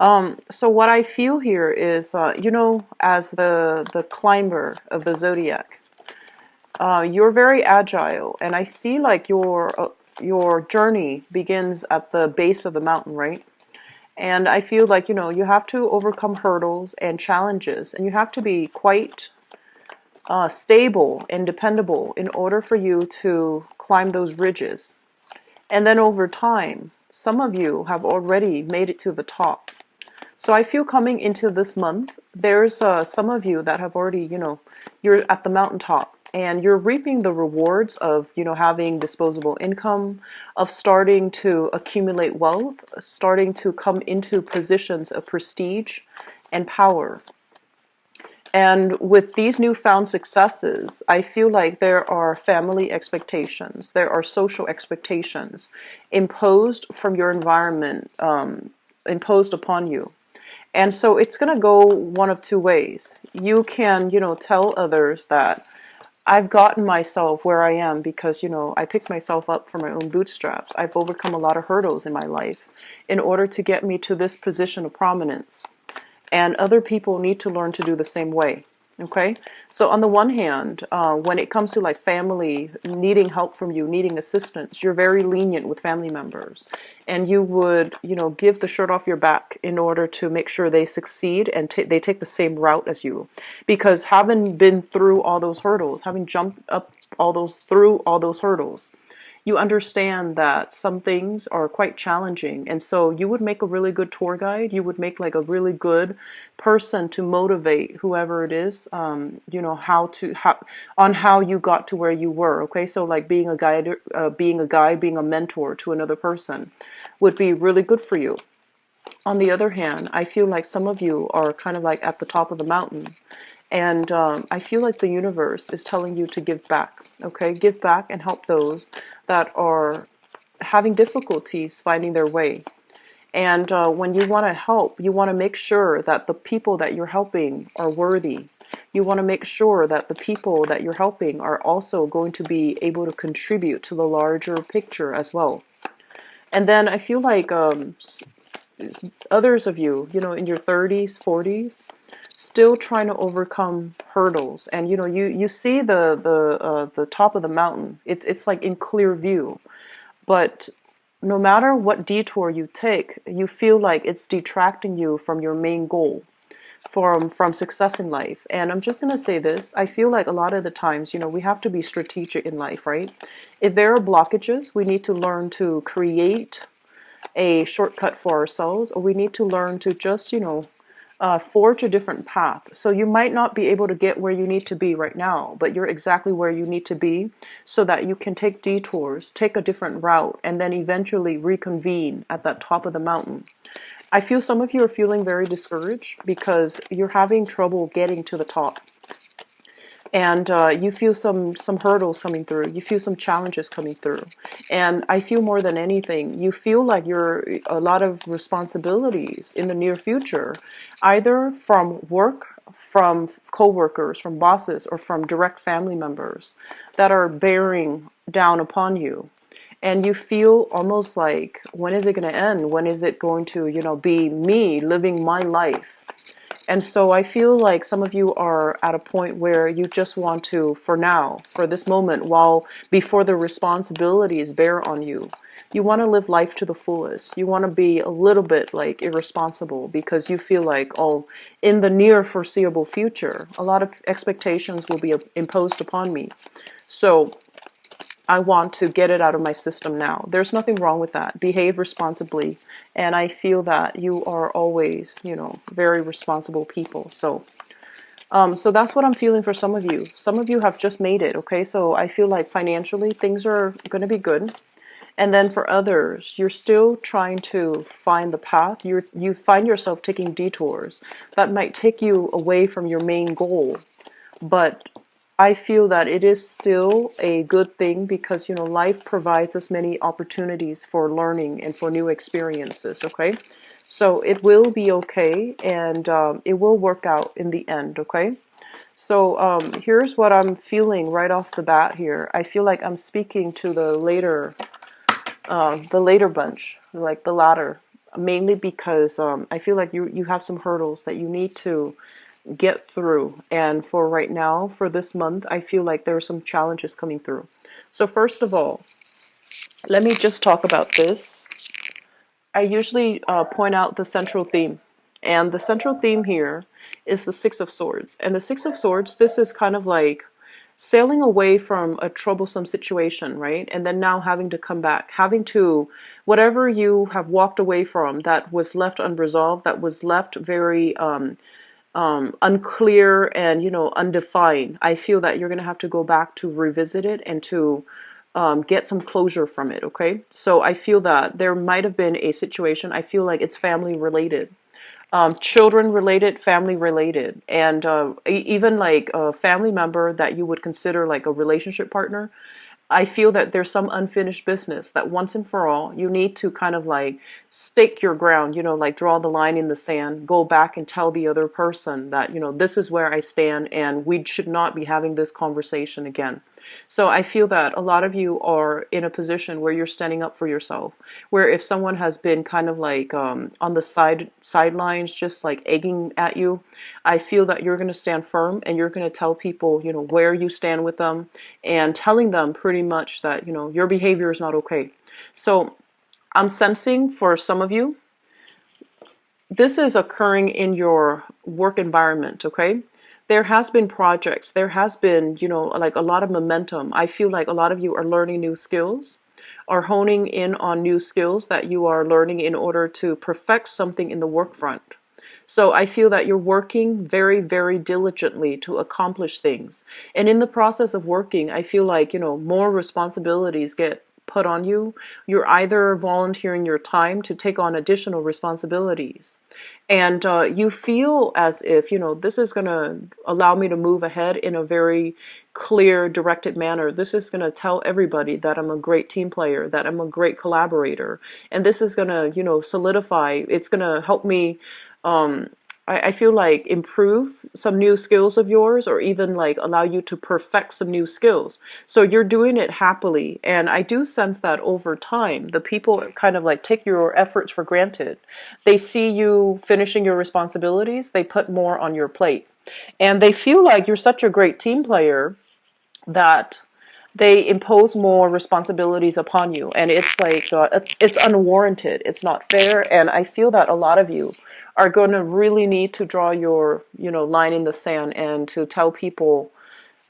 So what I feel here is, as the climber of the zodiac, you're very agile, and I see like your journey begins at the base of the mountain, right? And I feel like, you have to overcome hurdles and challenges, and you have to be quite stable and dependable in order for you to climb those ridges. And then over time, some of you have already made it to the top. So I feel coming into this month, there's some of you that have already, you're at the mountaintop and you're reaping the rewards of, having disposable income, of starting to accumulate wealth, starting to come into positions of prestige and power. And with these newfound successes, I feel like there are family expectations, there are social expectations imposed from your environment, imposed upon you. And so it's going to go one of two ways. You can, tell others that I've gotten myself where I am because, I picked myself up from my own bootstraps. I've overcome a lot of hurdles in my life in order to get me to this position of prominence. And other people need to learn to do the same way. Okay, so on the one hand, when it comes to like family needing help from you, needing assistance, you're very lenient with family members, and you would, give the shirt off your back in order to make sure they succeed and they take the same route as you, because having been through all those hurdles, having jumped up through all those hurdles, you understand that some things are quite challenging. And so you would make a really good tour guide. You would make like a really good person to motivate whoever it is, how you got to where you were. Okay. So like being a guide, being a mentor to another person would be really good for you. On the other hand, I feel like some of you are kind of like at the top of the mountain. And I feel like the universe is telling you to give back, okay? Give back and help those that are having difficulties finding their way. And when you want to help, you want to make sure that the people that you're helping are worthy. You want to make sure that the people that you're helping are also going to be able to contribute to the larger picture as well. And then I feel like others of you, in your 30s, 40s, still trying to overcome hurdles, and you see the top of the mountain. It's like in clear view, but no matter what detour you take, you feel like it's detracting you from your main goal, from success in life. And I'm just going to say this, I feel like a lot of the times, we have to be strategic in life, right? If there are blockages, we need to learn to create a shortcut for ourselves, or we need to learn to just, forge a different path. So you might not be able to get where you need to be right now, but you're exactly where you need to be so that you can take detours, take a different route, and then eventually reconvene at that top of the mountain. I feel some of you are feeling very discouraged because you're having trouble getting to the top. And you feel some hurdles coming through. You feel some challenges coming through. And I feel more than anything, you feel like you're a lot of responsibilities in the near future, either from work, from coworkers, from bosses, or from direct family members that are bearing down upon you. And you feel almost like, when is it going to end? When is it going to, be me living my life? And so I feel like some of you are at a point where you just want to, for now, for this moment, while before the responsibilities bear on you, you want to live life to the fullest. You want to be a little bit like irresponsible because you feel like, oh, in the near foreseeable future, a lot of expectations will be imposed upon me. So I want to get it out of my system now. There's nothing wrong with that. Behave responsibly. And I feel that you are always, very responsible people. So that's what I'm feeling for some of you. Some of you have just made it, okay? So I feel like financially things are going to be good. And then for others, you're still trying to find the path. You find yourself taking detours that might take you away from your main goal. But I feel that it is still a good thing because, life provides us many opportunities for learning and for new experiences, okay? So it will be okay, and it will work out in the end, okay? So here's what I'm feeling right off the bat here. I feel like I'm speaking to the later bunch, like the latter mainly because I feel like you have some hurdles that you need to get through. And for right now, for this month, I feel like there are some challenges coming through. So first of all, let me just talk about this. I usually point out the central theme. And the central theme here is the Six of Swords. And the Six of Swords, this is kind of like sailing away from a troublesome situation, right? And then now having to come back, having to, whatever you have walked away from that was left unresolved, that was left very unclear and, undefined. I feel that you're going to have to go back to revisit it and to get some closure from it, okay? So I feel that there might have been a situation, I feel like it's family related, children related, family related, and even like a family member that you would consider like a relationship partner. I feel that there's some unfinished business that once and for all, you need to kind of like stake your ground, like draw the line in the sand, go back and tell the other person that, this is where I stand and we should not be having this conversation again. So I feel that a lot of you are in a position where you're standing up for yourself, where if someone has been kind of like on the sidelines, just like egging at you, I feel that you're going to stand firm and you're going to tell people, where you stand with them and telling them pretty much that, your behavior is not okay. So I'm sensing for some of you, this is occurring in your work environment, okay? There has been projects, there has been, like a lot of momentum. I feel like a lot of you are learning new skills, are honing in on new skills that you are learning in order to perfect something in the work front. So I feel that you're working very, very diligently to accomplish things. And in the process of working, I feel like, more responsibilities get put on you. You're either volunteering your time to take on additional responsibilities. And you feel as if, this is going to allow me to move ahead in a very clear, directed manner. This is going to tell everybody that I'm a great team player, that I'm a great collaborator. And this is going to, solidify, it's going to help me um, I feel like improve some new skills of yours or even like allow you to perfect some new skills. So you're doing it happily. And I do sense that over time, the people kind of like take your efforts for granted. They see you finishing your responsibilities, they put more on your plate. And they feel like you're such a great team player that they impose more responsibilities upon you, and it's like it's unwarranted, it's not fair. And I feel that a lot of you are going to really need to draw your line in the sand and to tell people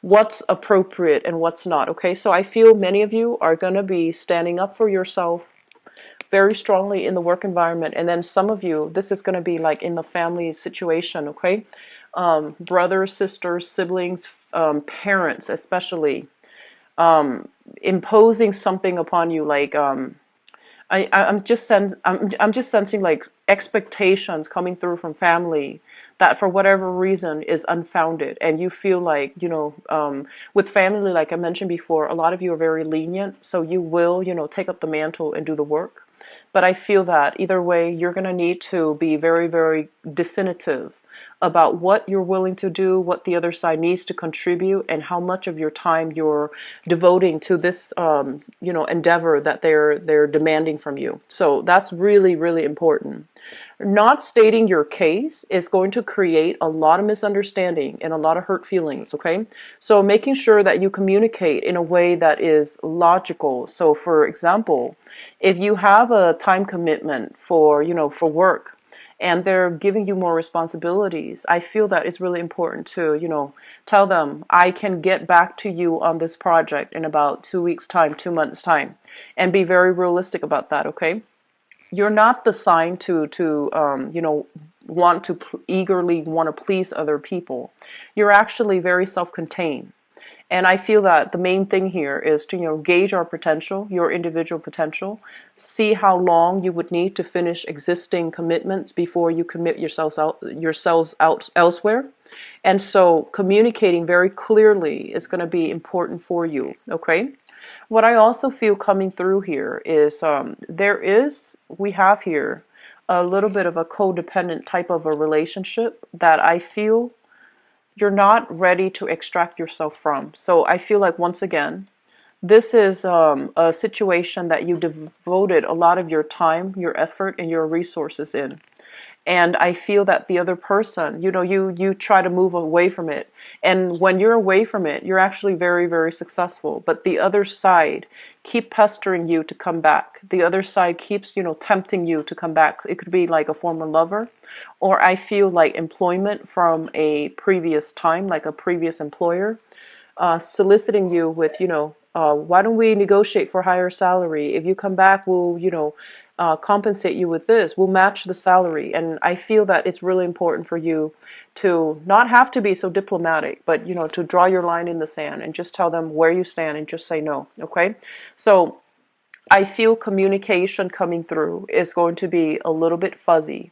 what's appropriate and what's not. Okay, so I feel many of you are going to be standing up for yourself very strongly in the work environment, and then some of you, this is going to be like in the family situation. Okay, brothers, sisters, siblings, parents especially, imposing something upon you, like I'm just sensing like expectations coming through from family that for whatever reason is unfounded, and you feel like with family, like I mentioned before, a lot of you are very lenient, so you will take up the mantle and do the work. But I feel that either way, you're going to need to be very, very definitive about what you're willing to do, what the other side needs to contribute, and how much of your time you're devoting to this, endeavor that they're demanding from you. So that's really, really important. Not stating your case is going to create a lot of misunderstanding and a lot of hurt feelings, okay? So making sure that you communicate in a way that is logical. So for example, if you have a time commitment for work, and they're giving you more responsibilities, I feel that it's really important to, tell them, I can get back to you on this project in about 2 weeks time, 2 months time, and be very realistic about that, okay? You're not the sign to want to eagerly want to please other people. You're actually very self-contained. And I feel that the main thing here is to, gauge our potential, your individual potential, see how long you would need to finish existing commitments before you commit yourselves out elsewhere. And so communicating very clearly is going to be important for you, okay? What I also feel coming through here is we have here a little bit of a codependent type of a relationship that I feel you're not ready to extract yourself from. So I feel like once again, This is a situation that you devoted a lot of your time, your effort, and your resources in. And I feel that the other person, you try to move away from it, and when you're away from it, you're actually very, very successful, but the other side keep pestering you to come back. The other side keeps, tempting you to come back. It could be like a former lover, or I feel like employment from a previous time, like a previous employer, soliciting you with, why don't we negotiate for higher salary? If you come back, we'll, compensate you with this. We'll match the salary. And I feel that it's really important for you to not have to be so diplomatic, but, to draw your line in the sand and just tell them where you stand and just say no. Okay. So I feel communication coming through is going to be a little bit fuzzy.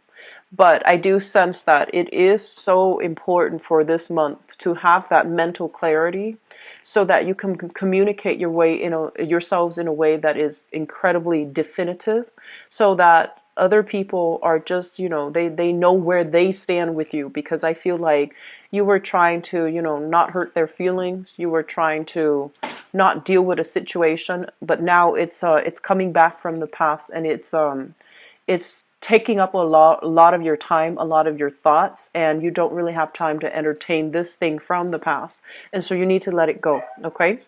But I do sense that it is so important for this month to have that mental clarity so that you can communicate yourselves in a way that is incredibly definitive, so that other people are just, they know where they stand with you, because I feel like you were trying to, not hurt their feelings. You were trying to not deal with a situation, but now it's coming back from the past, and it's taking up a lot of your time, a lot of your thoughts, and you don't really have time to entertain this thing from the past. And so you need to let it go, okay?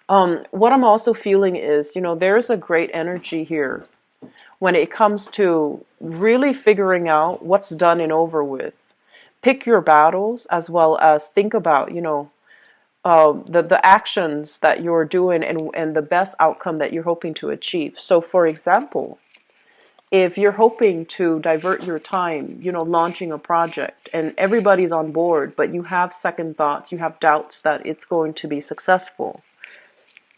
What I'm also feeling is, there's a great energy here when it comes to really figuring out what's done and over with. Pick your battles, as well as think about, the actions that you're doing, and the best outcome that you're hoping to achieve. So, for example, if you're hoping to divert your time, launching a project, and everybody's on board, but you have second thoughts, you have doubts that it's going to be successful,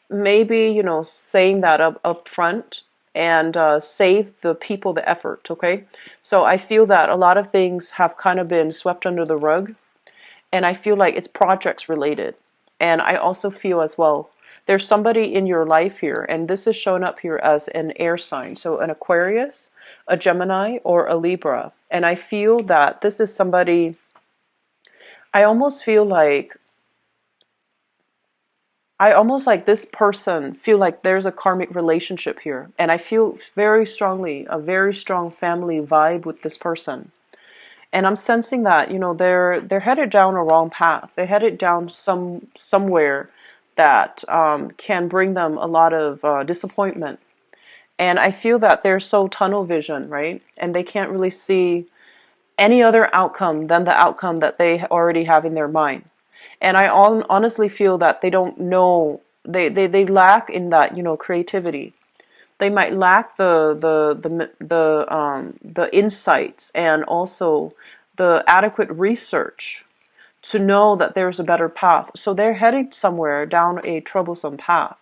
maybe, saying that up front, and save the people the effort, okay? So I feel that a lot of things have kind of been swept under the rug, and I feel like it's projects related. And I also feel as well, there's somebody in your life here, and this is shown up here as an air sign, so an Aquarius, a Gemini, or a Libra. And I feel that this is somebody, I almost feel like this person feel like there's a karmic relationship here, and I feel very strongly a very strong family vibe with this person. And I'm sensing that, they're headed down a wrong path. They're headed down somewhere that can bring them a lot of disappointment. And I feel that they're so tunnel vision, right? And they can't really see any other outcome than the outcome that they already have in their mind. And I honestly feel that they don't know, they lack in that, creativity. They might lack the insights, and also the adequate research to know that there's a better path. So they're heading somewhere down a troublesome path.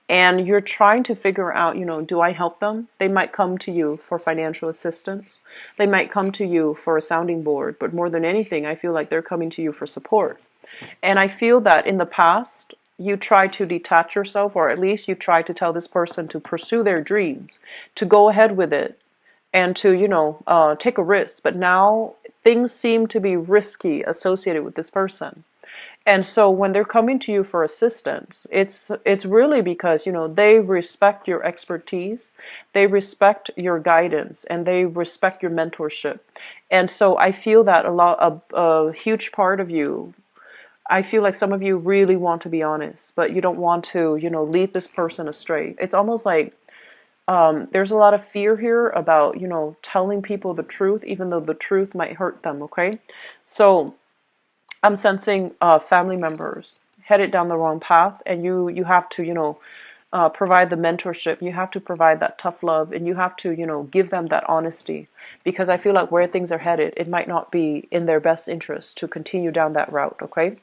And you're trying to figure out, do I help them? They might come to you for financial assistance. They might come to you for a sounding board. But more than anything, I feel like they're coming to you for support. And I feel that in the past, you try to detach yourself, or at least you try to tell this person to pursue their dreams, to go ahead with it, and to, take a risk. But now things seem to be risky associated with this person. And so when they're coming to you for assistance, it's really because, they respect your expertise, they respect your guidance, and they respect your mentorship. And so I feel that a huge part of you, I feel like some of you really want to be honest, but you don't want to, lead this person astray. It's almost like there's a lot of fear here about, telling people the truth, even though the truth might hurt them, okay? So I'm sensing family members headed down the wrong path, and you have to, provide the mentorship. You have to provide that tough love, and you have to, give them that honesty, because I feel like where things are headed, it might not be in their best interest to continue down that route, okay?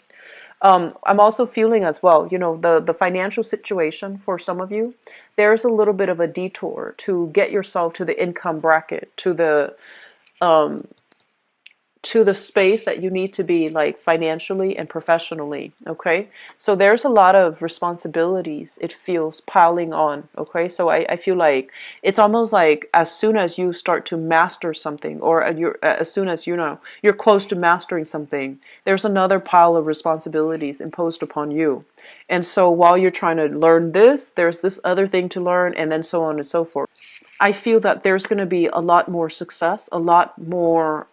I'm also feeling as well, the financial situation for some of you, there's a little bit of a detour to get yourself to the income bracket, um, to the space that you need to be, like, financially and professionally, okay? So there's a lot of responsibilities, it feels, piling on, okay? So I feel like it's almost like as soon as you start to master something, or as soon as, you're close to mastering something, there's another pile of responsibilities imposed upon you. And so while you're trying to learn this, there's this other thing to learn, and then so on and so forth. I feel that there's going to be a lot more success, a lot more,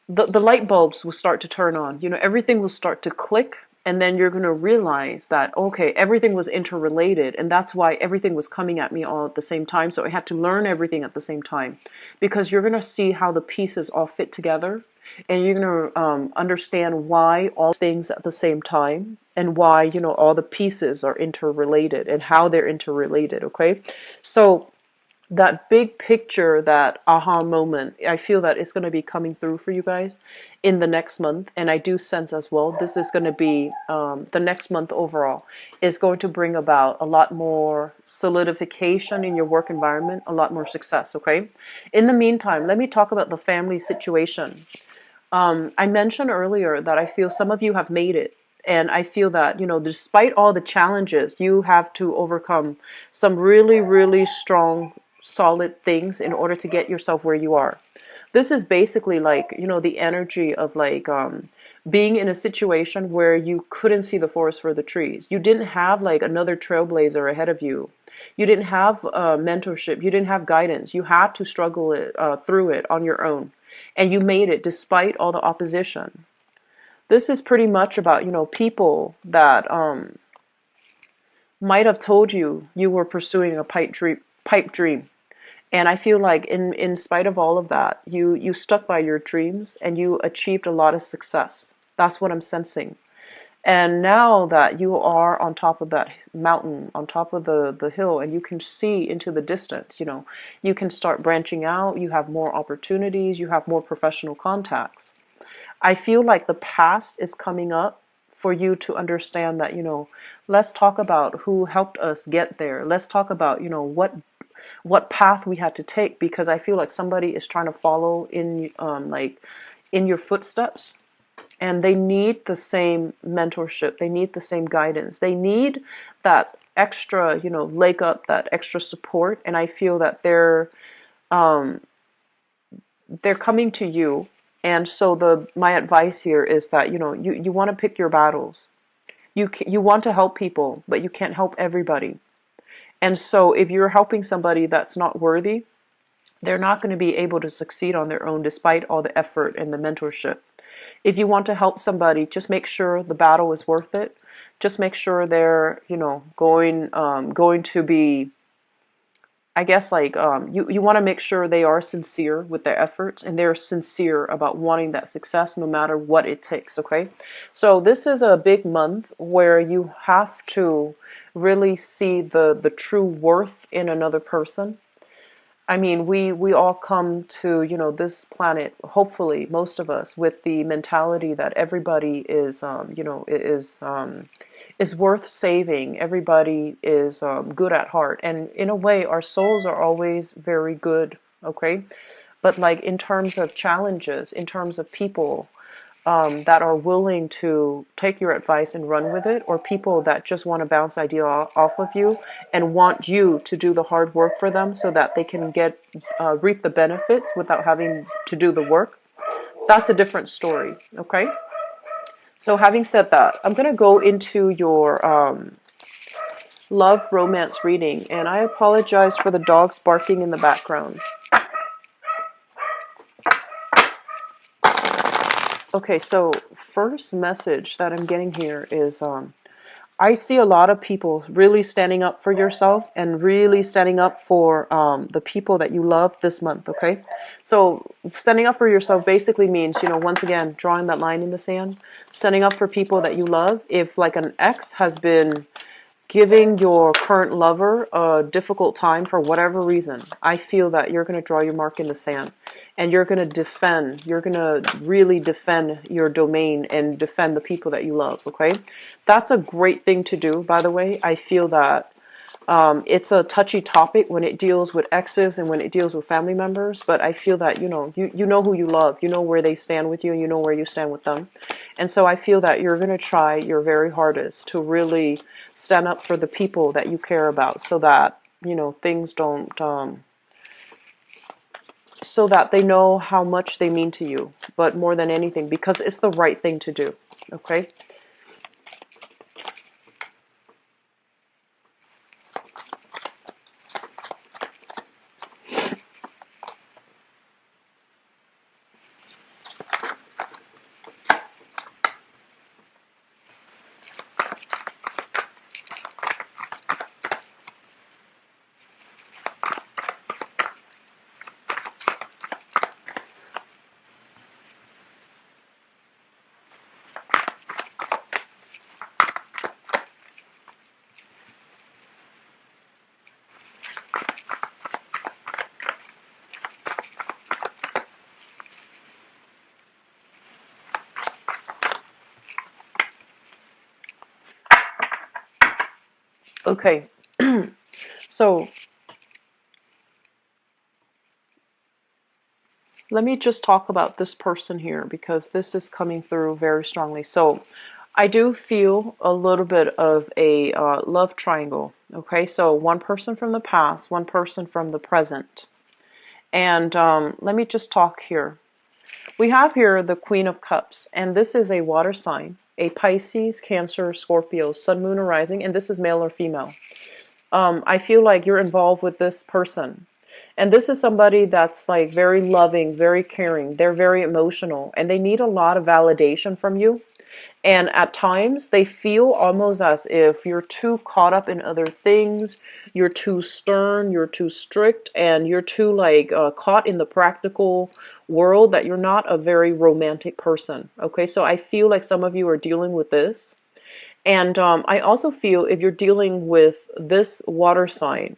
the light bulbs will start to turn on. You know, everything will start to click, and then you're going to realize that, okay, everything was interrelated, and that's why everything was coming at me all at the same time. So I had to learn everything at the same time, because you're going to see how the pieces all fit together, and you're going to understand why all things at the same time, and why, you know, all the pieces are interrelated and how they're interrelated. Okay, so that big picture, that aha moment, I feel that it's going to be coming through for you guys in the next month. And I do sense as well, this is going to be, the next month overall is going to bring about a lot more solidification in your work environment, a lot more success. Okay. In the meantime, let me talk about the family situation. I mentioned earlier that I feel some of you have made it. And I feel that, you know, despite all the challenges, you have to overcome some really, really strong, solid things in order to get yourself where you are. This is basically like, you know, the energy of like, being in a situation where you couldn't see the forest for the trees. You didn't have like another trailblazer ahead of you. You didn't have mentorship. You didn't have guidance. You had to struggle through it on your own. And you made it despite all the opposition. This is pretty much about, you know, people that might have told you you were pursuing a pipe dream. And I feel like in spite of all of that, you stuck by your dreams and you achieved a lot of success. That's what I'm sensing. And now that you are on top of that mountain, on top of the hill, and you can see into the distance, you know, you can start branching out, you have more opportunities, you have more professional contacts. I feel like the past is coming up for you to understand that, you know, let's talk about who helped us get there. Let's talk about, you know, what path we had to take, because I feel like somebody is trying to follow in, like in your footsteps, and they need the same mentorship, they need the same guidance, they need that extra, you know, leg up, that extra support. And I feel that they're coming to you. And so my advice here is that, you know, you want to pick your battles. You want to help people, but you can't help everybody. And so if you're helping somebody that's not worthy, they're not going to be able to succeed on their own despite all the effort and the mentorship. If you want to help somebody, just make sure the battle is worth it. Just make sure they're, you know, going to be, I guess, like, you want to make sure they are sincere with their efforts, and they're sincere about wanting that success no matter what it takes. Okay, so this is a big month where you have to really see the true worth in another person. I mean, we all come to, you know, this planet, hopefully most of us, with the mentality that everybody is, you know, is worth saving. Everybody is good at heart, and in a way, our souls are always very good. Okay, but like in terms of challenges, in terms of people that are willing to take your advice and run with it, or people that just want to bounce idea off of you and want you to do the hard work for them so that they can get reap the benefits without having to do the work. That's a different story. Okay. So having said that, I'm going to go into your love romance reading, and I apologize for the dogs barking in the background. Okay, so first message that I'm getting here is I see a lot of people really standing up for yourself and really standing up for the people that you love this month. Okay, so standing up for yourself basically means, you know, once again, drawing that line in the sand, standing up for people that you love. If like an ex has been giving your current lover a difficult time for whatever reason, I feel that you're going to draw your mark in the sand, and you're going to defend, you're going to really defend your domain and defend the people that you love. Okay, that's a great thing to do, by the way. I feel that it's a touchy topic when it deals with exes and when it deals with family members, but I feel that, you know, you know who you love, you know where they stand with you, and you know where you stand with them. And so I feel that you're going to try your very hardest to really stand up for the people that you care about, so that, you know, things don't, so that they know how much they mean to you, but more than anything, because it's the right thing to do. Okay? Okay. So let me just talk about this person here because this is coming through very strongly. So I do feel a little bit of a love triangle. Okay, so one person from the past, one person from the present. And let me just talk here. We have here the Queen of Cups, and this is a water sign, a Pisces, Cancer, Scorpio, Sun, Moon, or Rising, and this is male or female. I feel like you're involved with this person. And this is somebody that's like very loving, very caring. They're very emotional, and they need a lot of validation from you. And at times, they feel almost as if you're too caught up in other things, you're too stern, you're too strict, and you're too like caught in the practical world that you're not a very romantic person. Okay, so I feel like some of you are dealing with this. And I also feel if you're dealing with this water sign,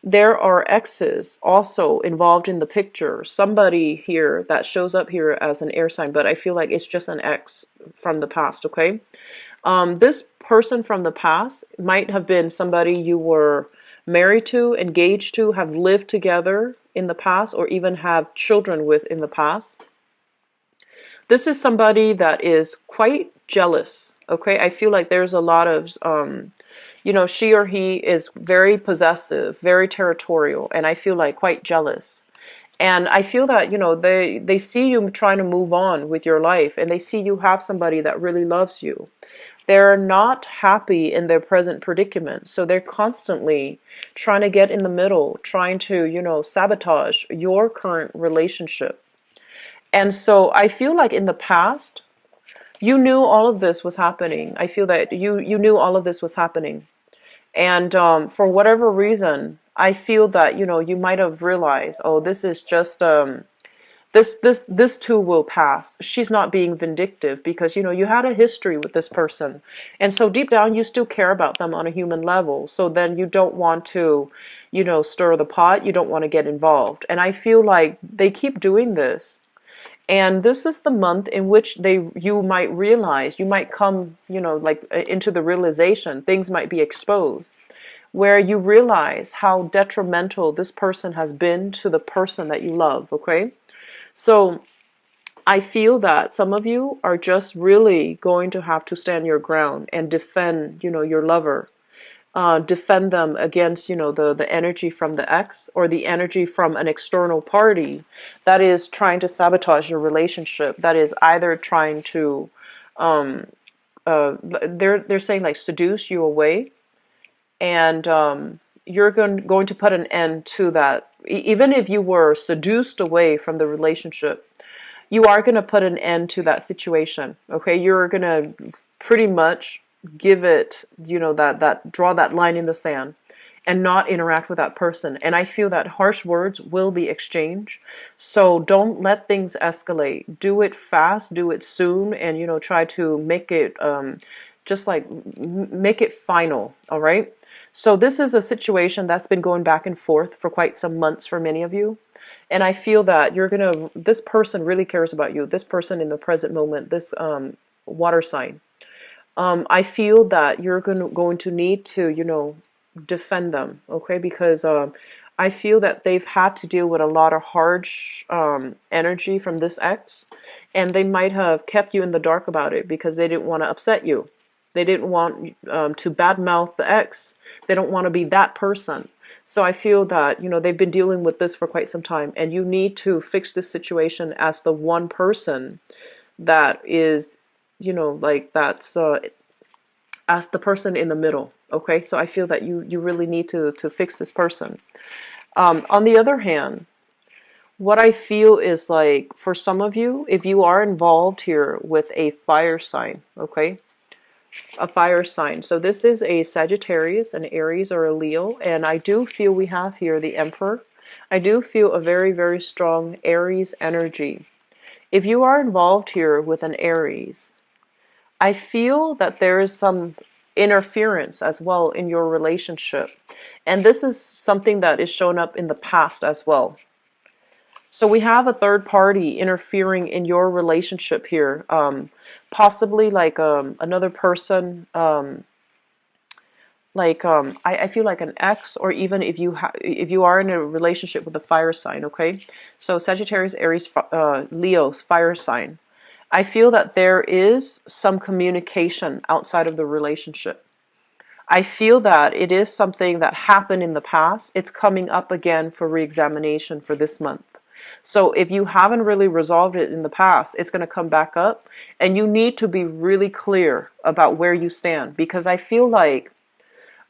there are exes also involved in the picture. Somebody here that shows up here as an air sign, but I feel like it's just an ex from the past, okay? This person from the past might have been somebody you were married to, engaged to, have lived together in the past, or even have children with in the past. This is somebody that is quite jealous, okay? I feel like there's a lot of she or he is very possessive, very territorial, and I feel like quite jealous. And I feel that, they see you trying to move on with your life, and they see you have somebody that really loves you. They're not happy in their present predicament, so they're constantly trying to get in the middle, trying to, sabotage your current relationship. And so I feel like in the past, you knew all of this was happening. I feel that you knew all of this was happening. And for whatever reason, I feel that, you might have realized, oh, this is just, this too will pass. She's not being vindictive because, you had a history with this person. And so deep down, you still care about them on a human level. So then you don't want to, stir the pot. You don't want to get involved. And I feel like they keep doing this. And this is the month in which you might realize, you might come, into the realization, things might be exposed, where you realize how detrimental this person has been to the person that you love, okay? So I feel that some of you are just really going to have to stand your ground and defend, your lover. Defend them against, the energy from the ex or the energy from an external party that is trying to sabotage your relationship. That is either trying to, they're saying like seduce you away, and you're going to put an end to that. Even if you were seduced away from the relationship, you are going to put an end to that situation. Okay, you're going to pretty much give it, that draw that line in the sand and not interact with that person. And I feel that harsh words will be exchanged. So don't let things escalate. Do it fast, do it soon, and, try to make it, just like make it final. All right. So this is a situation that's been going back and forth for quite some months for many of you. And I feel that this person really cares about you. This person in the present moment, this water sign. I feel that you're going to need to, defend them, okay? Because I feel that they've had to deal with a lot of harsh energy from this ex, and they might have kept you in the dark about it because they didn't want to upset you. They didn't want to badmouth the ex. They don't want to be that person. So I feel that, they've been dealing with this for quite some time, and you need to fix this situation as the one person that is, that's as the person in the middle. Okay, so I feel that you really need to fix this person. On the other hand, what I feel is like for some of you, if you are involved here with a fire sign, okay, a fire sign. So this is a Sagittarius, an Aries, or a Leo, and I do feel we have here the Emperor. I do feel a very, very strong Aries energy. If you are involved here with an Aries, I feel that there is some interference as well in your relationship. And this is something that is shown up in the past as well. So we have a third party interfering in your relationship here. Possibly like another person like I feel like an ex, or even if you are in a relationship with a fire sign, okay? So Sagittarius, Aries, Leo's fire sign. I feel that there is some communication outside of the relationship. I feel that it is something that happened in the past. It's coming up again for reexamination for this month. So if you haven't really resolved it in the past, it's going to come back up, and you need to be really clear about where you stand, because I feel like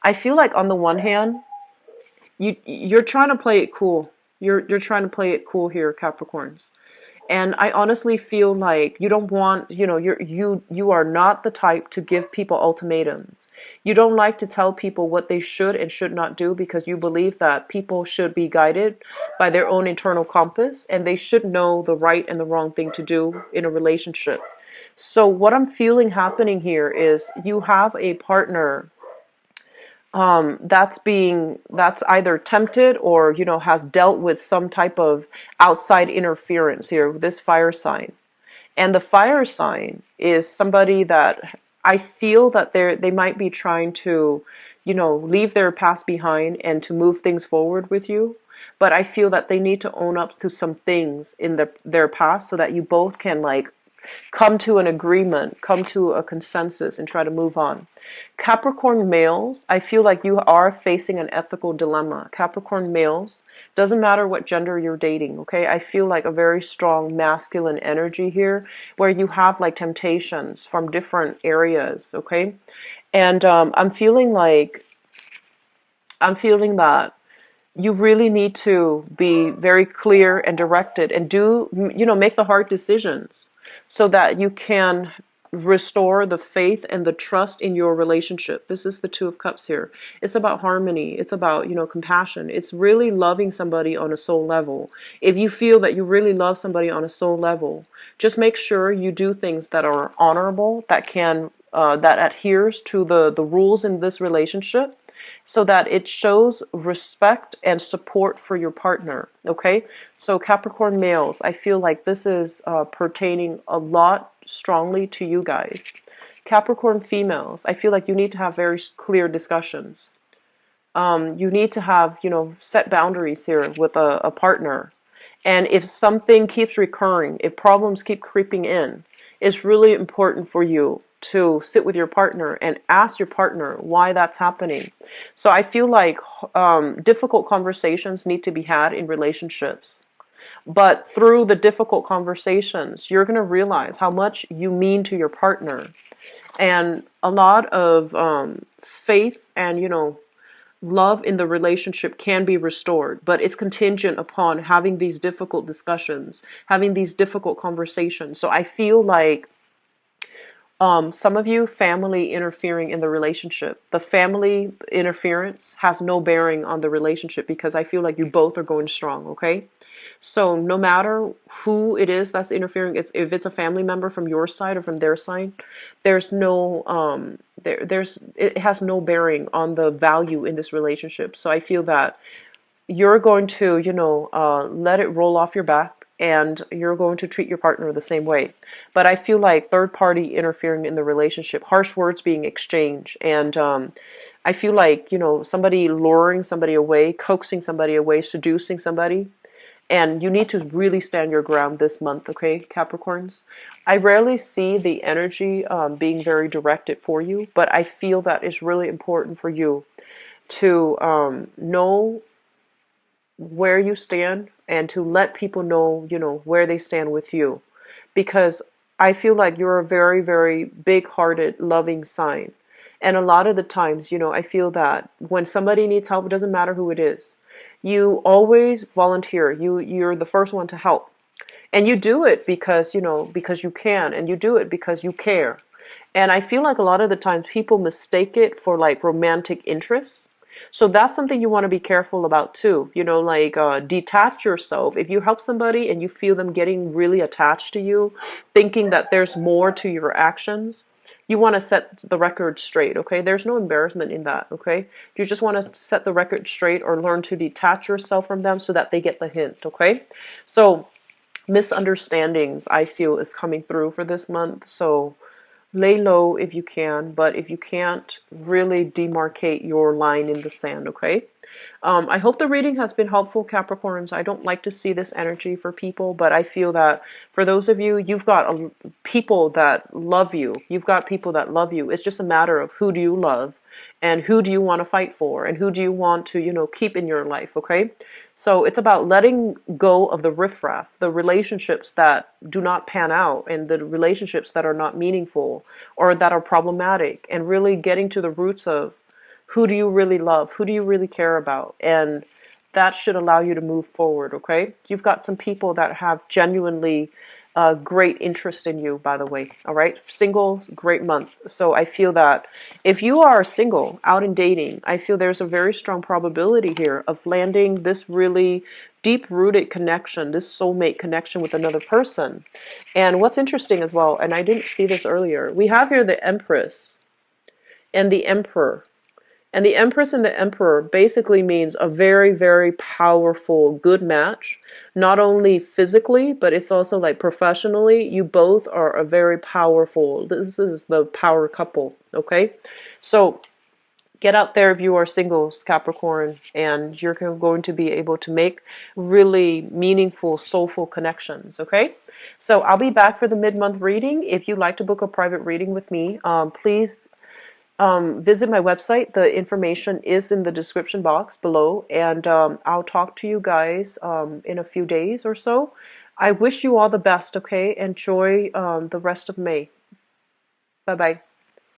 on the one hand, you're trying to play it cool. You're trying to play it cool here, Capricorns. And I honestly feel like you don't want, you are not the type to give people ultimatums. You don't like to tell people what they should and should not do, because you believe that people should be guided by their own internal compass, and they should know the right and the wrong thing to do in a relationship. So what I'm feeling happening here is you have a partner that's either tempted, or has dealt with some type of outside interference here with this fire sign. And the fire sign is somebody that I feel that they might be trying to leave their past behind and to move things forward with you. But I feel that they need to own up to some things in their past, so that you both can come to an agreement, come to a consensus, and try to move on. Capricorn males, I feel like you are facing an ethical dilemma. Capricorn males, doesn't matter what gender you're dating, okay? I feel like a very strong masculine energy here, where you have temptations from different areas, okay? And I'm feeling that you really need to be very clear and directed, and make the hard decisions, so that you can restore the faith and the trust in your relationship. This is the Two of Cups here. It's about harmony. It's about, compassion. It's really loving somebody on a soul level. If you feel that you really love somebody on a soul level, just make sure you do things that are honorable, that adheres to the rules in this relationship, so that it shows respect and support for your partner, okay? So Capricorn males, I feel like this is pertaining a lot strongly to you guys. Capricorn females, I feel like you need to have very clear discussions. You need to have, set boundaries here with a partner. And if something keeps recurring, if problems keep creeping in, it's really important for you to sit with your partner and ask your partner why that's happening. So I feel like difficult conversations need to be had in relationships. But through the difficult conversations, you're going to realize how much you mean to your partner. And a lot of faith and, love in the relationship can be restored, but it's contingent upon having these difficult discussions, having these difficult conversations. So I feel like some of you, family interfering in the relationship. The family interference has no bearing on the relationship, because I feel like you both are going strong, okay? So no matter who it is that's interfering, if it's a family member from your side or from their side, there's no it has no bearing on the value in this relationship. So I feel that you're going to, let it roll off your back, and you're going to treat your partner the same way. But I feel like third party interfering in the relationship, harsh words being exchanged, and I feel like, somebody luring somebody away, coaxing somebody away, seducing somebody. And you need to really stand your ground this month, okay, Capricorns? I rarely see the energy being very directed for you, but I feel that it's really important for you to know where you stand, and to let people know, where they stand with you. Because I feel like you're a very, very big-hearted, loving sign. And a lot of the times, I feel that when somebody needs help, it doesn't matter who it is. You always volunteer. You're the first one to help. And you do it because, because you can, and you do it because you care. And I feel like a lot of the times people mistake it for romantic interests. So that's something you want to be careful about too. Detach yourself. If you help somebody and you feel them getting really attached to you, thinking that there's more to your actions, you want to set the record straight, okay? There's no embarrassment in that, okay? You just want to set the record straight, or learn to detach yourself from them so that they get the hint, okay? So misunderstandings, I feel, is coming through for this month. So lay low if you can, but if you can't, really demarcate your line in the sand, okay? I hope the reading has been helpful, Capricorns. I don't like to see this energy for people, but I feel that for those of you, you've got people that love you. You've got people that love you. It's just a matter of who do you love and who do you want to fight for and who do you want to, keep in your life, okay? So it's about letting go of the riffraff, the relationships that do not pan out and the relationships that are not meaningful or that are problematic, and really getting to the roots of who do you really love? Who do you really care about? And that should allow you to move forward, okay? You've got some people that have genuinely great interest in you, by the way, all right? Single, great month. So I feel that if you are single, out and dating, I feel there's a very strong probability here of landing this really deep-rooted connection, this soulmate connection with another person. And what's interesting as well, and I didn't see this earlier, we have here the Empress and the Emperor. And the Empress and the Emperor basically means a very, very powerful, good match. Not only physically, but it's also like professionally. You both are a very powerful, this is the power couple, okay? So get out there if you are singles, Capricorn, and you're going to be able to make really meaningful, soulful connections, okay? So I'll be back for the mid-month reading. If you'd like to book a private reading with me, please visit my website. The information is in the description box below, and I'll talk to you guys in a few days or so. I wish you all the best, okay? Enjoy the rest of May. Bye-bye.